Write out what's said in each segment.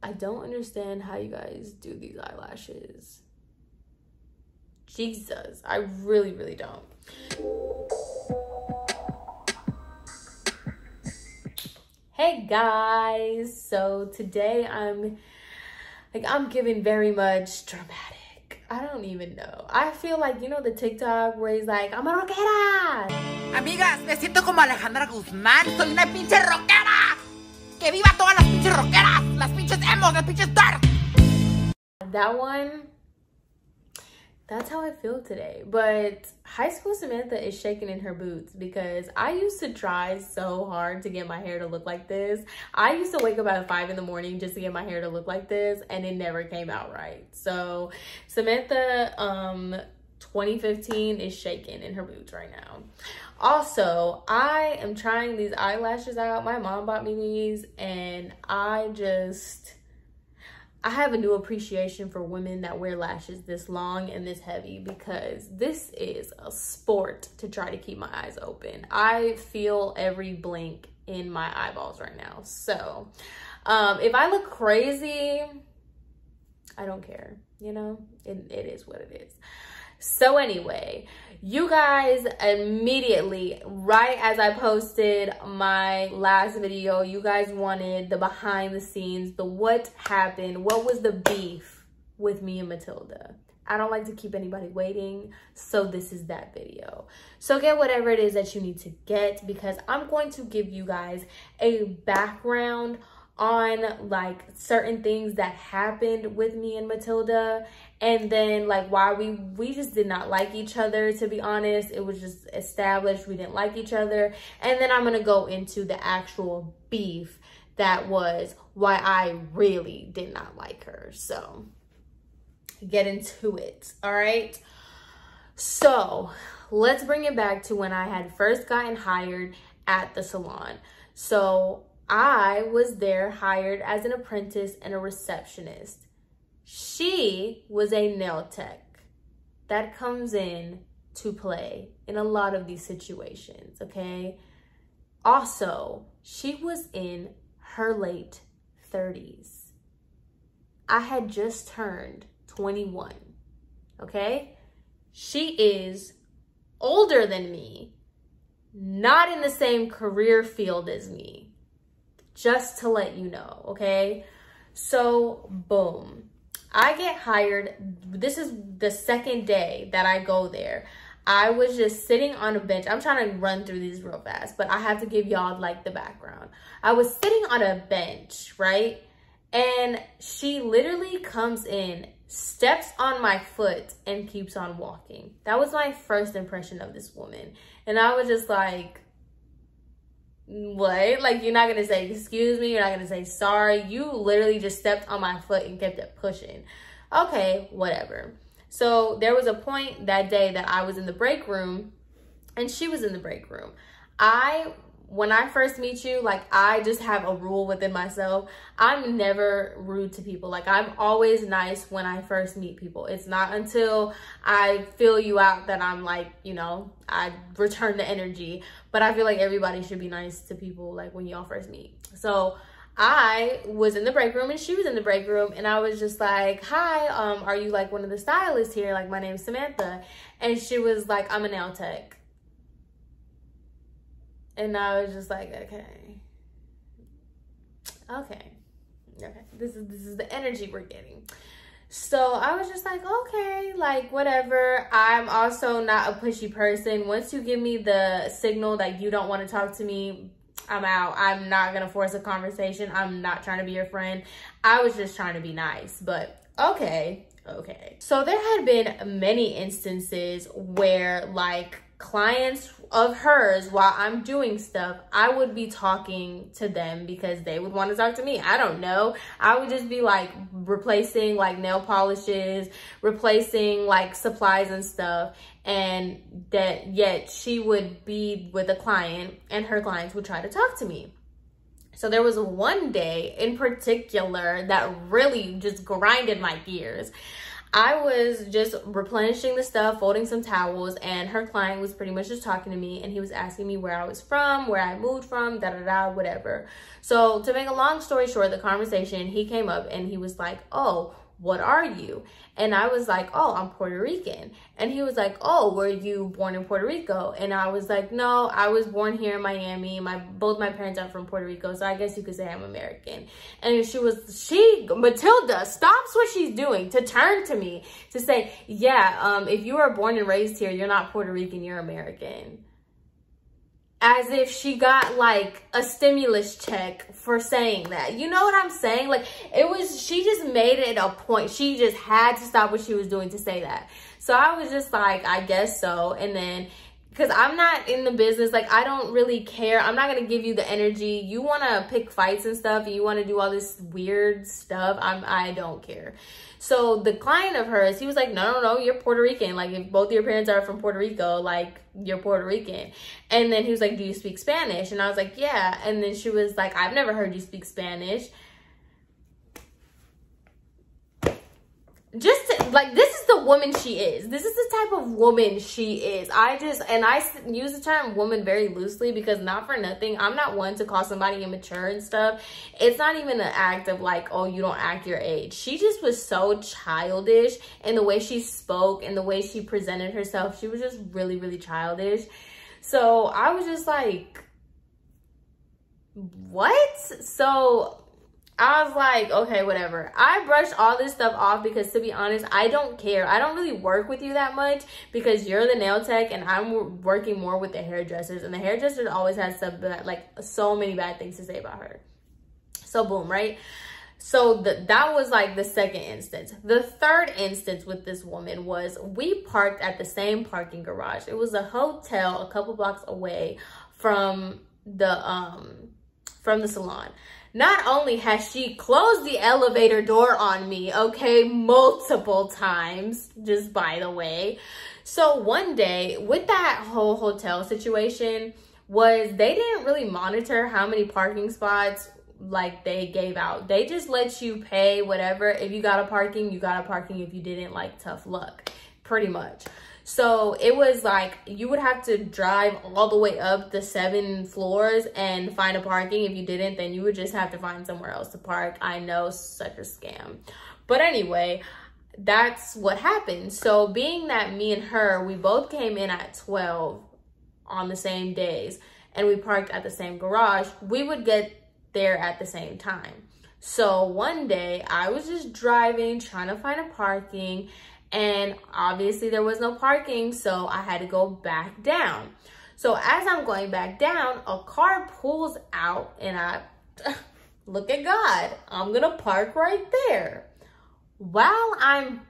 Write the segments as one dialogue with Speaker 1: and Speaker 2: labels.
Speaker 1: I don't understand how you guys do these eyelashes. Jesus, I really, really don't. Hey guys, so today I'm giving very much dramatic. I don't even know. I feel like, you know, the TikTok where he's like, I'm a rockera.
Speaker 2: Amigas, me siento como Alejandra Guzmán. Soy una pinche rockera. Que viva todas las pinches rockeras, las pinches emos, las pinches dark.
Speaker 1: That one, that's how I feel today. But high school Samantha is shaking in her boots because I used to try so hard to get my hair to look like this. I used to wake up at 5 in the morning just to get my hair to look like this, and it never came out right. So Samantha 2015 is shaking in her boots right now. Also, I am trying these eyelashes out. My mom bought me these, and I have a new appreciation for women that wear lashes this long and this heavy, because this is a sport to try to keep my eyes open. I feel every blink in my eyeballs right now. So if I look crazy, I don't care, you know, it is what it is. So anyway, you guys immediately, right as I posted my last video, you guys wanted the behind the scenes, the what happened, what was the beef with me and Matilda. I don't like to keep anybody waiting, so this is that video. So get whatever it is that you need to get, because I'm going to give you guys a background on like certain things that happened with me and Matilda, and then like why we just did not like each other. To be honest, it was just established we didn't like each other. And then I'm gonna go into the actual beef that was why I really did not like her. So get into it. All right, so let's bring it back to when I had first gotten hired at the salon. So I was there hired as an apprentice and a receptionist. She was a nail tech. That comes in to play in a lot of these situations, okay? Also, she was in her late 30s. I had just turned 21, okay? She is older than me, not in the same career field as me. Just to let you know, okay? So, boom. I get hired. This is the second day that I go there. I was just sitting on a bench. I'm trying to run through these real fast, but I have to give y'all like the background. I was sitting on a bench, right? And she literally comes in, steps on my foot, and keeps on walking. That was my first impression of this woman. And I was just like, what? Like, you're not gonna say excuse me, you're not gonna say sorry, you literally just stepped on my foot and kept it pushing. Okay, whatever. So there was a point that day that I was in the break room and she was in the break room. When I first meet you, like, I just have a rule within myself. I'm never rude to people. Like, I'm always nice when I first meet people. It's not until I feel you out that I'm like, you know, I return the energy. But I feel like everybody should be nice to people, like, when y'all first meet. So I was in the break room and she was in the break room, and I was just like, hi, are you like one of the stylists here? Like, my name's Samantha. And she was like, I'm a nail tech. And I was just like, okay. This is the energy we're getting. So I was just like, okay, like, whatever. I'm also not a pushy person. Once you give me the signal that you don't want to talk to me, I'm out. I'm not gonna force a conversation. I'm not trying to be your friend. I was just trying to be nice, but okay. So there had been many instances where, like, clients of hers, while I'm doing stuff, I would be talking to them because they would want to talk to me. I don't know. I would just be like replacing like nail polishes, replacing like supplies and stuff. And that yet she would be with a client and her clients would try to talk to me. So there was one day in particular that really just grinded my gears. I was just replenishing the stuff, folding some towels, and her client was pretty much just talking to me, and he was asking me where I was from, where I moved from, whatever. So to make a long story short, the conversation, he came up and he was like, oh, what are you? And I was like, oh, I'm Puerto Rican. And he was like, oh, were you born in Puerto Rico? And I was like, no, I was born here in Miami. Both my parents are from Puerto Rico, so I guess you could say I'm American. And Matilda stops what she's doing to turn to me to say, yeah, if you were born and raised here, you're not Puerto Rican, you're American. As if she got like a stimulus check for saying that. You know what I'm saying? Like, she just made it a point. She just had to stop what she was doing to say that. So I was just like, I guess so. And then, because I'm not in the business, like, I don't really care. I'm not going to give you the energy. You want to pick fights and stuff, and you want to do all this weird stuff. I don't care. So the client of hers, he was like, no, you're Puerto Rican. Like, if both your parents are from Puerto Rico, like, you're Puerto Rican. And then he was like, do you speak Spanish? And I was like, yeah. And then she was like, I've never heard you speak Spanish. This is the woman she is. This is the type of woman she is. I use the term woman very loosely because not for nothing, I'm not one to call somebody immature and stuff. It's not even an act of like, oh, you don't act your age. She just was so childish in the way she spoke and the way she presented herself. She was just really, really childish. So I was just like, what? So I was like, okay, whatever. I brushed all this stuff off because, to be honest, I don't care. I don't really work with you that much because you're the nail tech and I'm working more with the hairdressers. And the hairdressers always has so many bad things to say about her. So boom, right? So that was like the second instance. The third instance with this woman was we parked at the same parking garage. It was a hotel a couple blocks away from the salon. Not only has she closed the elevator door on me, okay, multiple times, just by the way. So one day with that whole hotel situation was they didn't really monitor how many parking spots like they gave out. They just let you pay whatever. If you got a parking, you got a parking. If you didn't, like, tough luck, pretty much. So it was like you would have to drive all the way up the 7 floors and find a parking. If you didn't, then you would just have to find somewhere else to park. I know, such a scam. But anyway, that's what happened. So being that me and her, we both came in at 12 on the same days and we parked at the same garage, we would get there at the same time. So one day I was just driving, trying to find a parking, and obviously there was no parking, so I had to go back down. So as I'm going back down, a car pulls out and I look at God, I'm gonna park right there. While I'm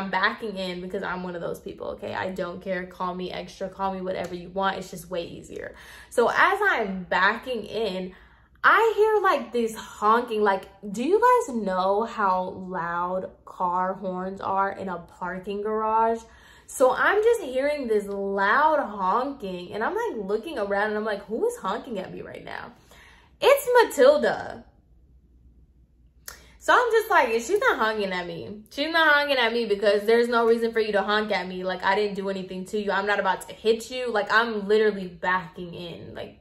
Speaker 1: backing in, because I'm one of those people, okay? I don't care, call me extra, call me whatever you want, it's just way easier. So as I'm backing in, I hear like this honking. Like, do you guys know how loud car horns are in a parking garage? So I'm just hearing this loud honking and I'm like looking around and I'm like, who is honking at me right now? It's Matilda. So I'm just like, she's not honking at me. She's not honking at me because there's no reason for you to honk at me. Like, I didn't do anything to you. I'm not about to hit you. Like, I'm literally backing in. Like,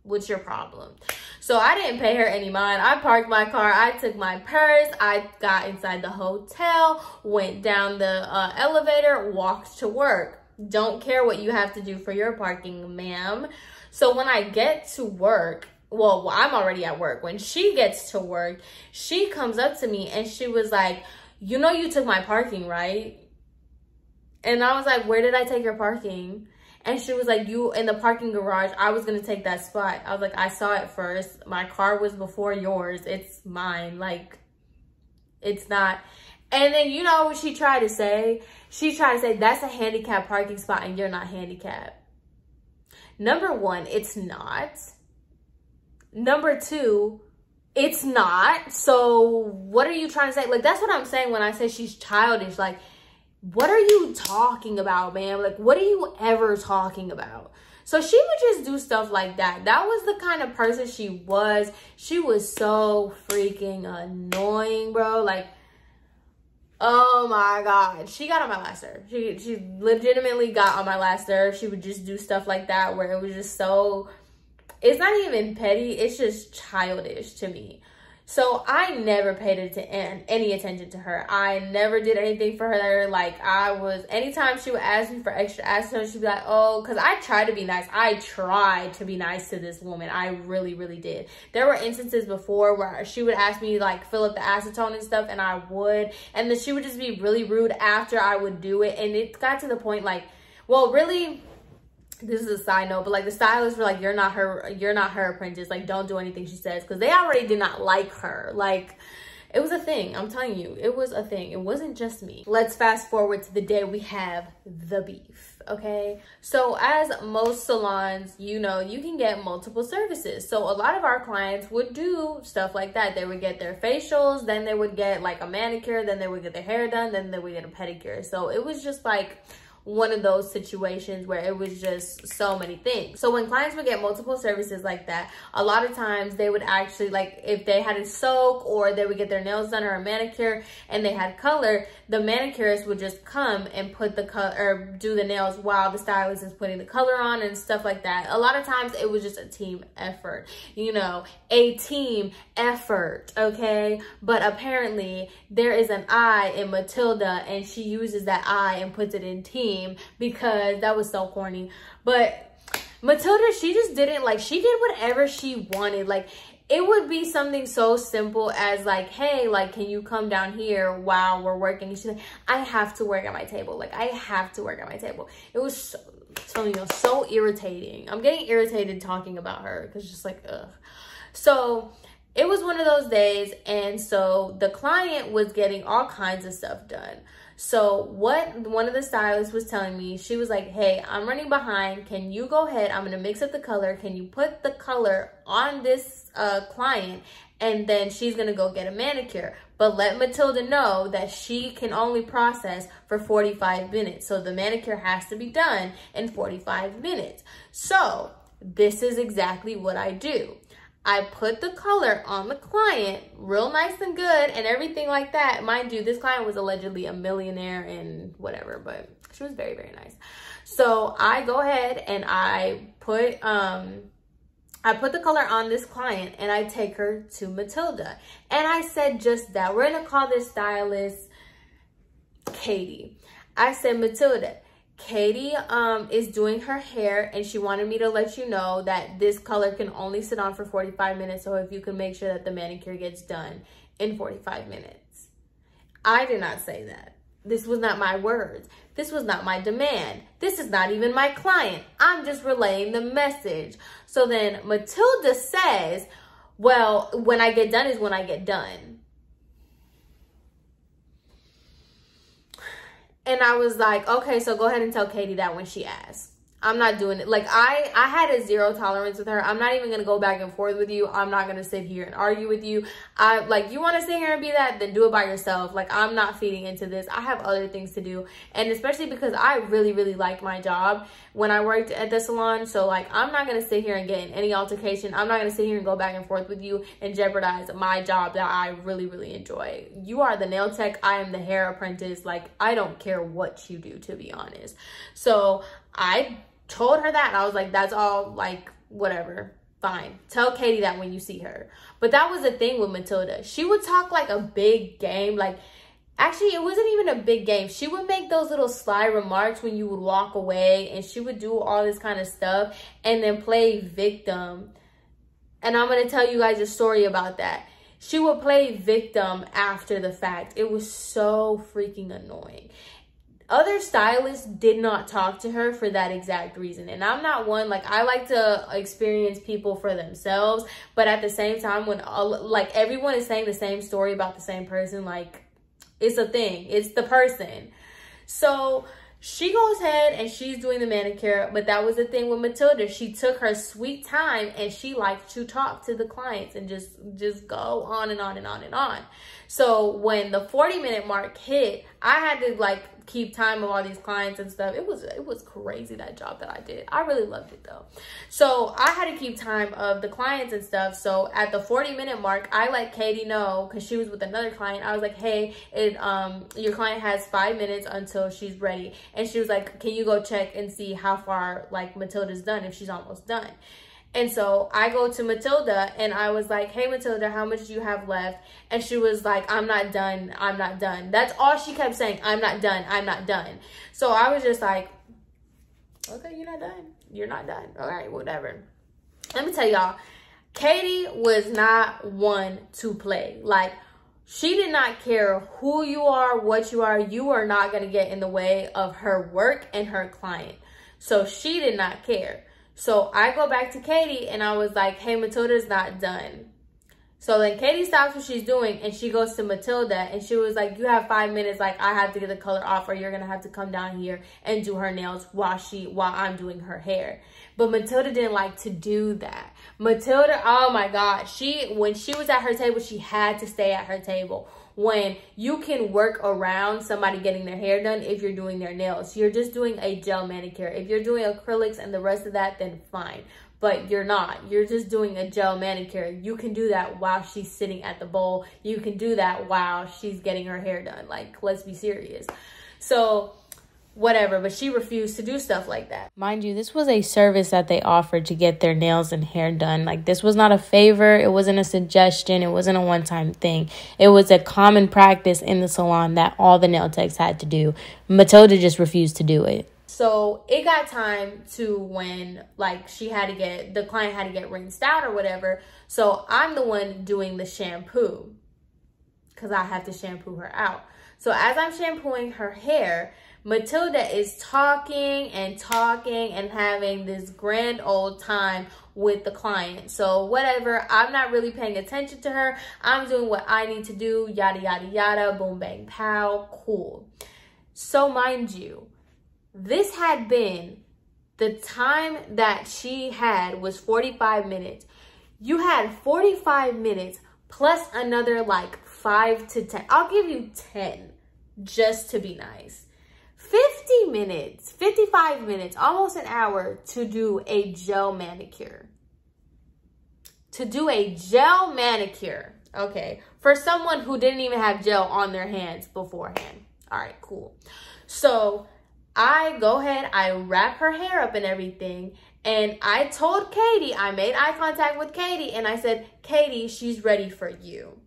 Speaker 1: what's your problem? So I didn't pay her any mind. I parked my car. I took my purse. I got inside the hotel, went down the elevator, walked to work. Don't care what you have to do for your parking, ma'am. So when I get to work, well, I'm already at work. When she gets to work, she comes up to me and she was like, you know you took my parking, right? And I was like, where did I take your parking? And she was like, you in the parking garage, I was going to take that spot. I was like, I saw it first. My car was before yours. It's mine. Like, it's not. And then, you know what she tried to say? She tried to say, that's a handicapped parking spot and you're not handicapped. Number one, it's not. Number two, it's not. So what are you trying to say? Like, that's what I'm saying when I say she's childish. Like, what are you talking about, man? Like, what are you ever talking about? So she would just do stuff like that. That was the kind of person she was. She was so freaking annoying, bro. Like, Oh my God. She got on my last nerve. She legitimately got on my last nerve. She would just do stuff like that where it was just so, it's not even petty. It's just childish to me. So I never paid any attention to her. I never did anything for her. Like anytime she would ask me for extra acetone, she'd be like, oh, because I tried to be nice. I tried to be nice to this woman. I really, really did. There were instances before where she would ask me like fill up the acetone and stuff, and I would. And then she would just be really rude after I would do it. And it got to the point like, well, really, this is a side note, but like the stylists were like, you're not her apprentice, like don't do anything she says, because they already did not like her. Like it was a thing. I'm telling you, it was a thing. It wasn't just me. Let's fast forward to the day we have the beef. Okay, so as most salons, you know, you can get multiple services. So a lot of our clients would do stuff like that. They would get their facials, then they would get like a manicure, then they would get their hair done, then they would get a pedicure. So it was just like one of those situations where it was just so many things. So when clients would get multiple services like that, a lot of times they would actually, like if they had a soak or they would get their nails done or a manicure and they had color, the manicurist would just come and put the color or do the nails while the stylist is putting the color on and stuff like that. A lot of times it was just a team effort, you know, a team effort, okay? But apparently there is an I in Matilda and she uses that I and puts it in team, because that was so corny. But Matilda, she just didn't, like, she did whatever she wanted. Like it would be something so simple as like, hey, like, can you come down here while we're working? And she's like, I have to work at my table. Like I have to work at my table. It was so, telling you, so irritating. I'm getting irritated talking about her because just like, ugh. So it was one of those days, and so the client was getting all kinds of stuff done. So what one of the stylists was telling me, she was like, hey, I'm running behind. Can you go ahead? I'm going to mix up the color. Can you put the color on this client? And then she's going to go get a manicure. But let Matilda know that she can only process for 45 minutes. So the manicure has to be done in 45 minutes. So this is exactly what I do. I put the color on the client real nice and good and everything like that. Mind you, this client was allegedly a millionaire and whatever, but she was very, very nice. So I go ahead and I put the color on this client and I take her to Matilda. And I said just that. We're going to call this stylist Katie. I said, Matilda, Katie is doing her hair and she wanted me to let you know that this color can only sit on for 45 minutes. So if you can make sure that the manicure gets done in 45 minutes. I did not say that. This was not my words. This was not my demand. This is not even my client. I'm just relaying the message. So then Matilda says, well, when I get done is when I get done. And I was like, okay, so go ahead and tell Katie that when she asks. I'm not doing it. Like I had a zero tolerance with her. I'm not even going to go back and forth with you. I'm not going to sit here and argue with you. Like, you want to sit here and be that, then do it by yourself. Like, I'm not feeding into this. I have other things to do. And especially because I really, really liked my job when I worked at the salon. So like, I'm not going to sit here and get in any altercation. I'm not going to sit here and go back and forth with you and jeopardize my job that I really, really enjoy. You are the nail tech. I am the hair apprentice. Like, I don't care what you do, to be honest. So I told her that and I was like, that's all, like, whatever, fine. Tell Katie that when you see her. But that was the thing with Matilda. She would talk like a big game. Like, actually, it wasn't even a big game. She would make those little sly remarks when you would walk away, and she would do all this kind of stuff and then play victim. And I'm going to tell you guys a story about that. She would play victim after the fact. It was so freaking annoying. Other stylists did not talk to her for that exact reason. And I'm not one, like, I like to experience people for themselves. But at the same time, when like everyone is saying the same story about the same person, like, it's a thing. It's the person. So she goes ahead and she's doing the manicure. But that was the thing with Matilda. She took her sweet time and she liked to talk to the clients and just go on and on and on and on. So when the 40-minute mark hit, I had to, like, keep time of all these clients and stuff. It was crazy, that job that I did. I really loved it though. So I had to keep time of the clients and stuff. So at the 40-minute mark, I let Katie know, because she was with another client. I was like, hey, your client has 5 minutes until she's ready. And she was like, can you go check and see how far like Matilda's done, if she's almost done? And so I go to Matilda and I was like, hey, Matilda, how much do you have left? And she was like, I'm not done. I'm not done. That's all she kept saying. I'm not done. I'm not done. So I was just like, okay, you're not done. You're not done. All right, whatever. Let me tell y'all, Katie was not one to play. Like, she did not care who you are, what you are. You are not going to get in the way of her work and her client. So she did not care. So I go back to Katie and I was like, hey, Matilda's not done. So then Katie stops what she's doing and she goes to Matilda and she was like, you have 5 minutes. Like, I have to get the color off or you're going to have to come down here and do her nails while I'm doing her hair. But Matilda didn't like to do that. Matilda, oh my God, when she was at her table, she had to stay at her table. When you can work around somebody getting their hair done if you're doing their nails. You're just doing a gel manicure. If you're doing acrylics and the rest of that, then fine. But you're not. You're just doing a gel manicure. You can do that while she's sitting at the bowl. You can do that while she's getting her hair done. Like, let's be serious. So whatever, but she refused to do stuff like that. Mind you, this was a service that they offered to get their nails and hair done. Like, this was not a favor. It wasn't a suggestion. It wasn't a one-time thing. It was a common practice in the salon that all the nail techs had to do. Matilda just refused to do it. So it got time to when, like, the client had to get rinsed out or whatever. So I'm the one doing the shampoo because I have to shampoo her out. So as I'm shampooing her hair, Matilda is talking and having this grand old time with the client. So whatever, I'm not really paying attention to her. I'm doing what I need to do, yada, yada, yada, boom, bang, pow, cool. So mind you, this had been, the time that she had was 45 minutes. You had 45 minutes plus another like 5 to 10. I'll give you 10 just to be nice. 50 minutes, 55 minutes, almost an hour to do a gel manicure. To do a gel manicure, okay, for someone who didn't even have gel on their hands beforehand. All right, cool. So I go ahead, I wrap her hair up and everything, and I told Katie, I made eye contact with Katie, and I said, Katie, she's ready for you.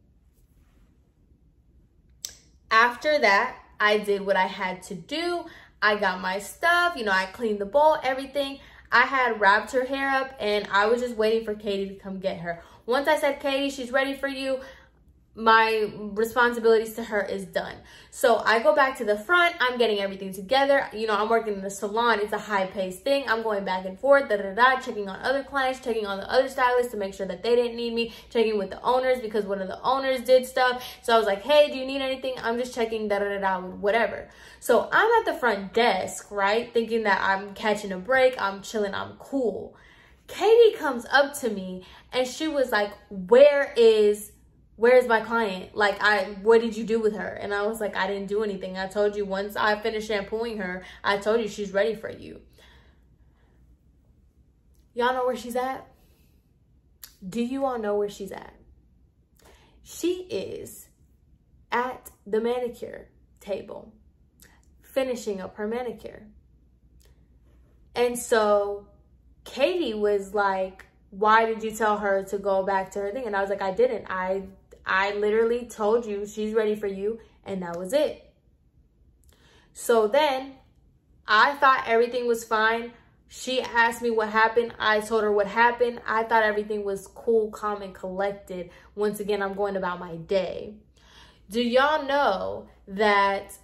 Speaker 1: After that, I did what I had to do. I got my stuff, you know, I cleaned the bowl, everything. I had wrapped her hair up and I was just waiting for Katie to come get her. Once I said, Katie, she's ready for you, my responsibilities to her is done. So I go back to the front. I'm getting everything together. You know, I'm working in the salon. It's a high-paced thing. I'm going back and forth, checking on other clients, checking on the other stylists to make sure that they didn't need me, checking with the owners because one of the owners did stuff. So I was like, hey, do you need anything? I'm just checking, whatever. So I'm at the front desk, right, thinking that I'm catching a break. I'm chilling. I'm cool. Katie comes up to me and she was like, where's my client? Like, what did you do with her? And I was like, I didn't do anything. I told you once I finished shampooing her, I told you she's ready for you. Y'all know where she's at? Do you all know where she's at? She is at the manicure table, finishing up her manicure. And so Katie was like, why did you tell her to go back to her thing? And I was like, I didn't. I literally told you she's ready for you, and that was it. So then I thought everything was fine. She asked me what happened. I told her what happened. I thought everything was cool, calm, and collected. Once again, I'm going about my day. Do y'all know that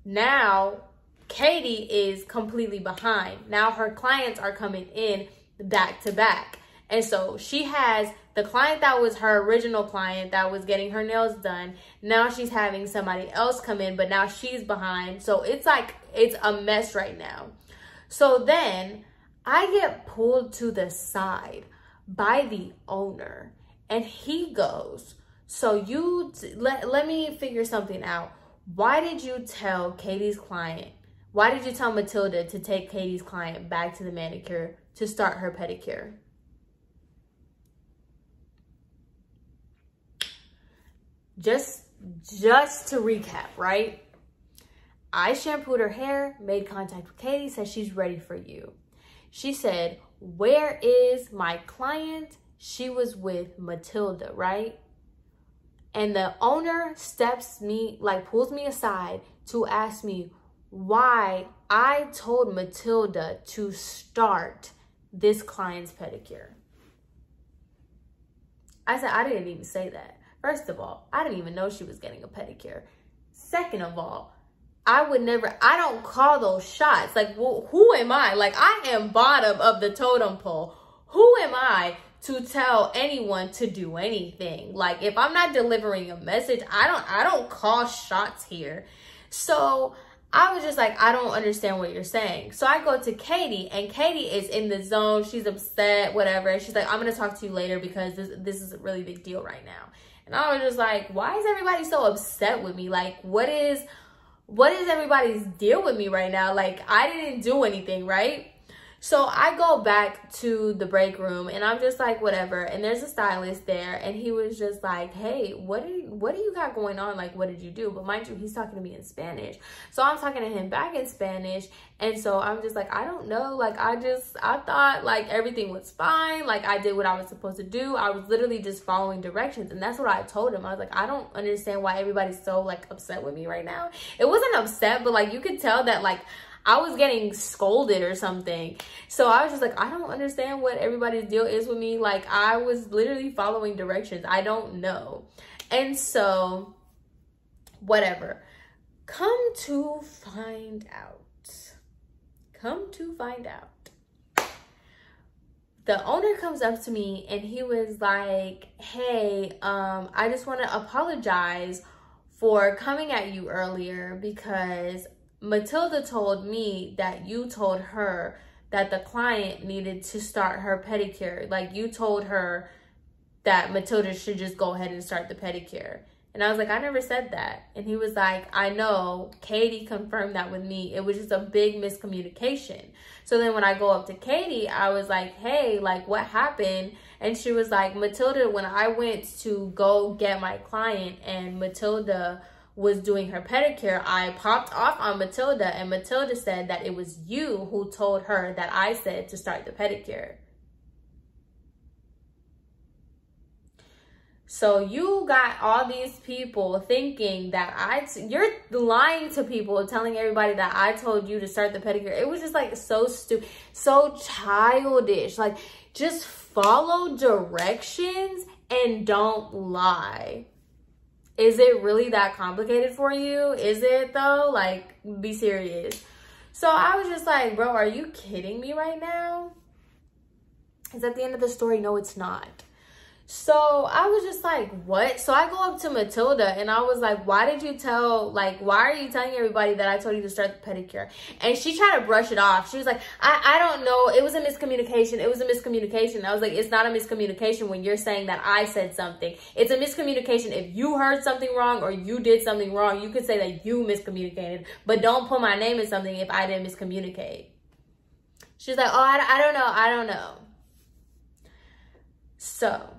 Speaker 1: now Katie is completely behind? Now her clients are coming in back to back. And so she has the client that was her original client that was getting her nails done. Now she's having somebody else come in, but now she's behind. So it's like, it's a mess right now. So then I get pulled to the side by the owner and he goes, so let me figure something out. why did you tell Matilda to take Katie's client back to the manicure to start her pedicure? Just to recap, right? I shampooed her hair, made contact with Katie, said she's ready for you. She said, where is my client? She was with Matilda, right? And the owner pulls me aside to ask me why I told Matilda to start this client's pedicure. I said, I didn't even say that. First of all, I didn't even know she was getting a pedicure. Second of all, I don't call those shots. Like, well, who am I? Like, I am bottom of the totem pole. Who am I to tell anyone to do anything? Like, if I'm not delivering a message, I don't call shots here. So I was just like, I don't understand what you're saying. So I go to Katie, and Katie is in the zone. She's upset, whatever. And she's like, I'm going to talk to you later because this is a really big deal right now. And I was just like, why is everybody so upset with me? Like, what is everybody's deal with me right now? Like, I didn't do anything, right? So I go back to the break room and I'm just like, whatever. And there's a stylist there and he was just like, hey, what do you got going on? Like, what did you do? But mind you, he's talking to me in Spanish. So I'm talking to him back in Spanish. And so I'm just like, I don't know. Like, I thought like everything was fine. Like, I did what I was supposed to do. I was literally just following directions. And that's what I told him. I was like, I don't understand why everybody's so like upset with me right now. It wasn't upset, but like you could tell that like I was getting scolded or something. So I was just like, I don't understand what everybody's deal is with me. Like, I was literally following directions. I don't know. And so, whatever. Come to find out. The owner comes up to me and he was like, hey, I just want to apologize for coming at you earlier because Matilda told me that you told her that the client needed to start her pedicure. Like, you told her that Matilda should just go ahead and start the pedicure. And I was like, I never said that. And he was like, I know, Katie confirmed that with me. It was just a big miscommunication. So then when I go up to Katie, I was like, hey, like, what happened? And she was like, Matilda, when I went to go get my client and Matilda was doing her pedicure, I popped off on Matilda and Matilda said that it was you who told her that I said to start the pedicure. So you got all these people thinking that you're lying to people, telling everybody that I told you to start the pedicure. It was just like so stupid, so childish. Like, just follow directions and don't lie. Is it really that complicated for you? Is it though? Like, be serious. So I was just like, bro, are you kidding me right now? Because at the end of the story, no, it's not. So I was just like, what? So I go up to Matilda and I was like, why are you telling everybody that I told you to start the pedicure? And she tried to brush it off. She was like, I don't know. It was a miscommunication. It was a miscommunication. I was like, it's not a miscommunication when you're saying that I said something. It's a miscommunication. If you heard something wrong or you did something wrong, you could say that you miscommunicated, but don't put my name in something if I didn't miscommunicate. She's like, oh, I don't know. So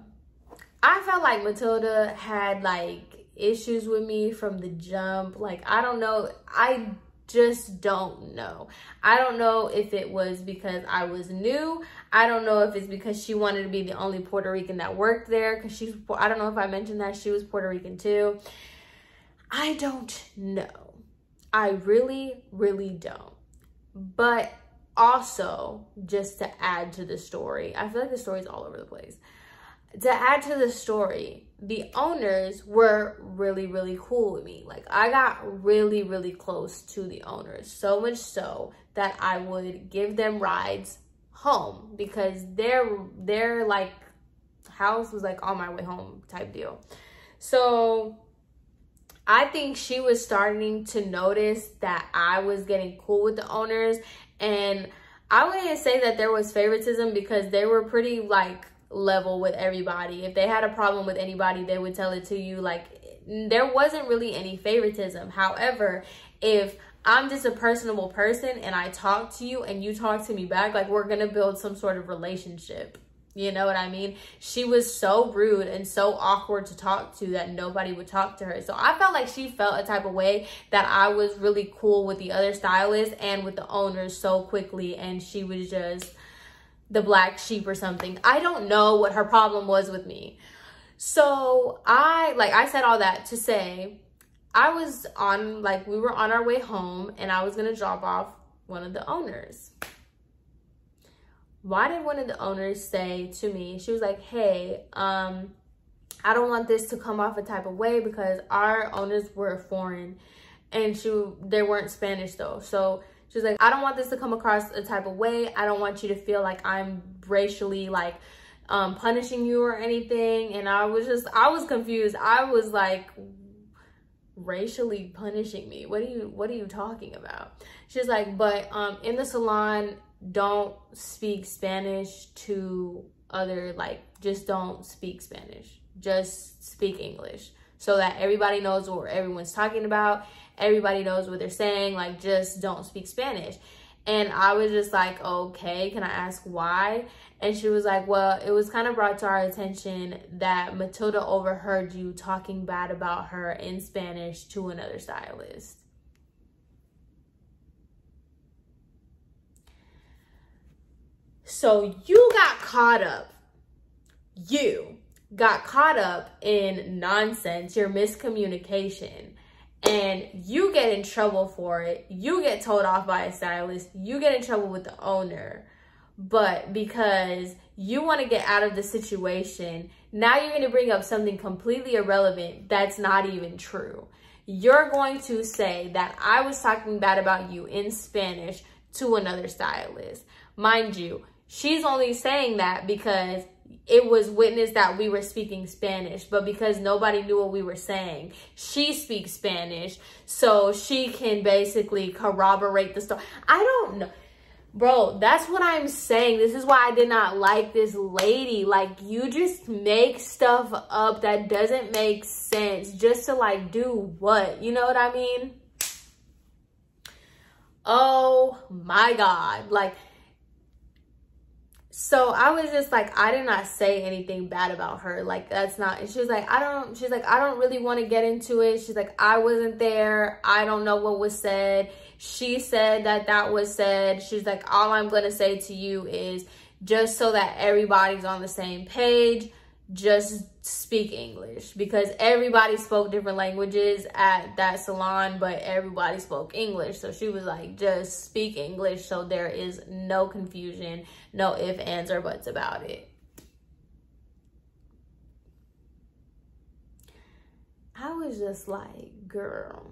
Speaker 1: I felt like Matilda had like issues with me from the jump. Like, I don't know. I just don't know. I don't know if it was because I was new. I don't know if it's because she wanted to be the only Puerto Rican that worked there. Because I don't know if I mentioned that she was Puerto Rican too. I don't know. I really, really don't. But also, just to add to the story, I feel like the story's all over the place. To add to the story, the owners were really, really cool with me. Like, I got really, really close to the owners. So much so that I would give them rides home because their like house was like on my way home type deal. So I think she was starting to notice that I was getting cool with the owners. And I wouldn't say that there was favoritism because they were pretty like level with everybody. If they had a problem with anybody, they would tell it to you like there wasn't really any favoritism. However, if I'm just a personable person and I talk to you and you talk to me back, like, we're gonna build some sort of relationship. You know what I mean? She was so rude and so awkward to talk to that nobody would talk to her. So I felt like she felt a type of way that I was really cool with the other stylists and with the owners so quickly, and she was just the black sheep or something. I don't know what her problem was with me. So I said all that to say, I was on, like, we were on our way home and I was gonna drop off one of the owners. Why did one of the owners say to me, she was like, hey, I don't want this to come off a type of way, because our owners were foreign and they weren't Spanish though. So she was like, I don't want this to come across a type of way. I don't want you to feel like I'm racially, like, punishing you or anything. And I was confused. I was like, racially punishing me? What are you talking about? She's like, but in the salon, don't speak Spanish to other, like, just don't speak Spanish. Just speak English so that everybody knows what everyone's talking about. Everybody knows what they're saying. Like, just don't speak Spanish. And I was just like, okay, can I ask why? And she was like, well, it was kind of brought to our attention that Matilda overheard you talking bad about her in Spanish to another stylist. So you got caught up. You got caught up in nonsense, your miscommunication, and you get in trouble for it. You get told off by a stylist. You get in trouble with the owner. But because you want to get out of the situation, now you're going to bring up something completely irrelevant that's not even true. You're going to say that I was talking bad about you in Spanish to another stylist. Mind you, she's only saying that because it was witnessed that we were speaking Spanish, but because nobody knew what we were saying, she speaks Spanish, so she can basically corroborate the story. I don't know. Bro, that's what I'm saying. This is why I did not like this lady. Like, you just make stuff up that doesn't make sense just to, like, do what? You know what I mean? Oh my God. Like, so I was just like, I did not say anything bad about her. Like, that's not, and she was like, I don't really want to get into it. She's like, I wasn't there. I don't know what was said. She said that was said. She's like, all I'm going to say to you is, just so that everybody's on the same page, just speak English, because everybody spoke different languages at that salon, but everybody spoke English. So she was like, just speak English so there is no confusion, no ifs, ands, or buts about it. I was just like, girl.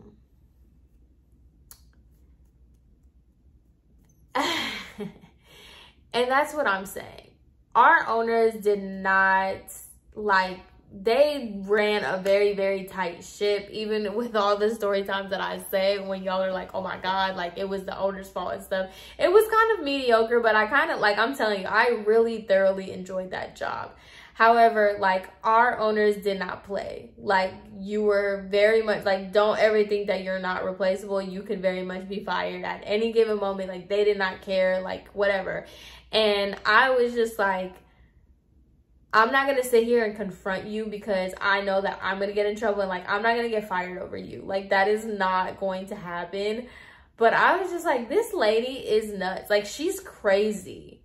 Speaker 1: And that's what I'm saying. Our owners did not, like, they ran a very, very tight ship, even with all the story times that I say when y'all are like, oh my God, like, it was the owner's fault and stuff. It was kind of mediocre, but I kind of, like, I'm telling you, I really thoroughly enjoyed that job. However, like, our owners did not play. Like, you were very much, like, don't ever think that you're not replaceable. You could very much be fired at any given moment. Like, they did not care, like, whatever. And I was just like, I'm not going to sit here and confront you because I know that I'm going to get in trouble, and, like, I'm not going to get fired over you. Like, that is not going to happen. But I was just like, this lady is nuts. Like, she's crazy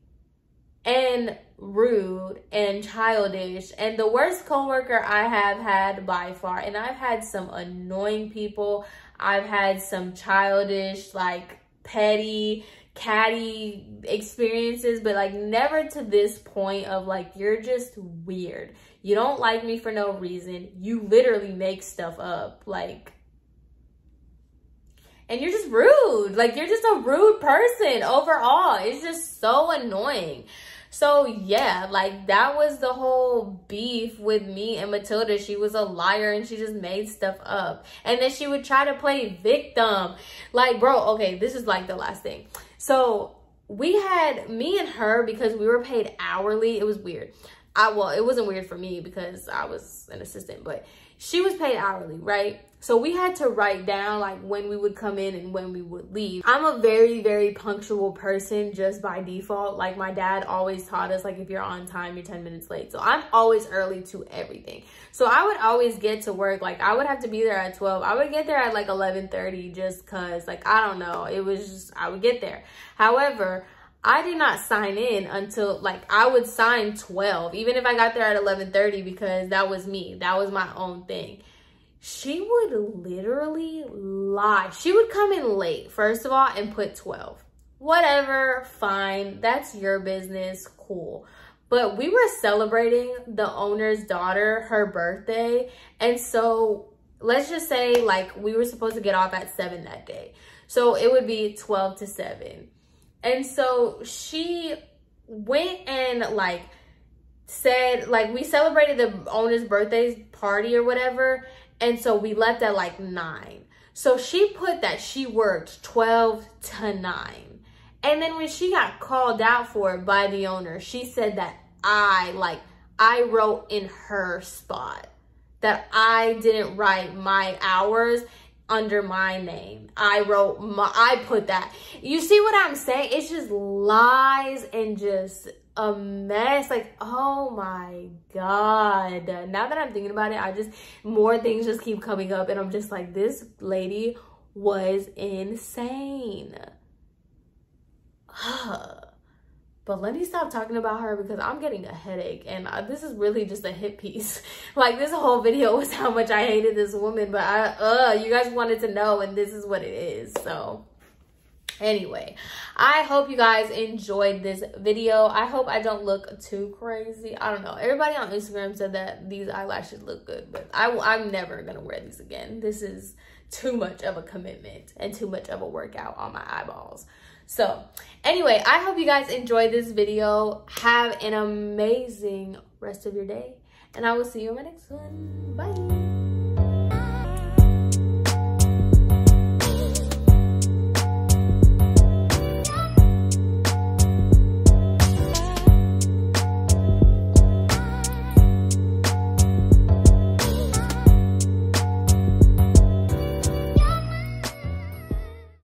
Speaker 1: and rude and childish, and the worst coworker I have had by far. And I've had some annoying people. I've had some childish, like, petty, catty experiences, but, like, never to this point of, like, you're just weird. You don't like me for no reason. You literally make stuff up, like, and you're just rude. Like, you're just a rude person overall. It's just so annoying. So yeah, like, that was the whole beef with me and Matilda. She was a liar and she just made stuff up. And then she would try to play victim. Like, bro, okay, this is, like, the last thing. So we had, me and her, because we were paid hourly, it was weird. well, it wasn't weird for me because I was an assistant, but she was paid hourly, right? So we had to write down like when we would come in and when we would leave. I'm a very, very punctual person just by default. Like my dad always taught us, like if you're on time, you're 10 minutes late. So I'm always early to everything. So I would always get to work. Like I would have to be there at 12. I would get there at like 11:30 just cause like, I don't know. It was just, I would get there. However, I did not sign in until like I would sign 12, even if I got there at 11:30 because that was me. That was my own thing. She would literally lie. She would come in late, first of all, and put 12. Whatever, fine. That's your business, cool. But we were celebrating the owner's daughter, her birthday. And so let's just say like we were supposed to get off at 7 that day. So it would be 12 to 7. And so she went and like said, like we celebrated the owner's birthday party or whatever. And so we left at like 9. So she put that she worked 12 to 9. And then when she got called out for it by the owner, she said that I wrote in her spot that I didn't write my hours under my name. I put that. You see what I'm saying? It's just lies and just a mess. Like, oh my God. Now that I'm thinking about it, more things just keep coming up and I'm just like, this lady was insane. But let me stop talking about her because I'm getting a headache and this is really just a hit piece. Like this whole video was how much I hated this woman, but you guys wanted to know and this is what it is. So anyway, I hope you guys enjoyed this video. I hope I don't look too crazy. I don't know. Everybody on Instagram said that these eyelashes look good, but I'm never gonna wear these again. This is too much of a commitment and too much of a workout on my eyeballs. So anyway, I hope you guys enjoyed this video. Have an amazing rest of your day and I will see you in my next one. Bye.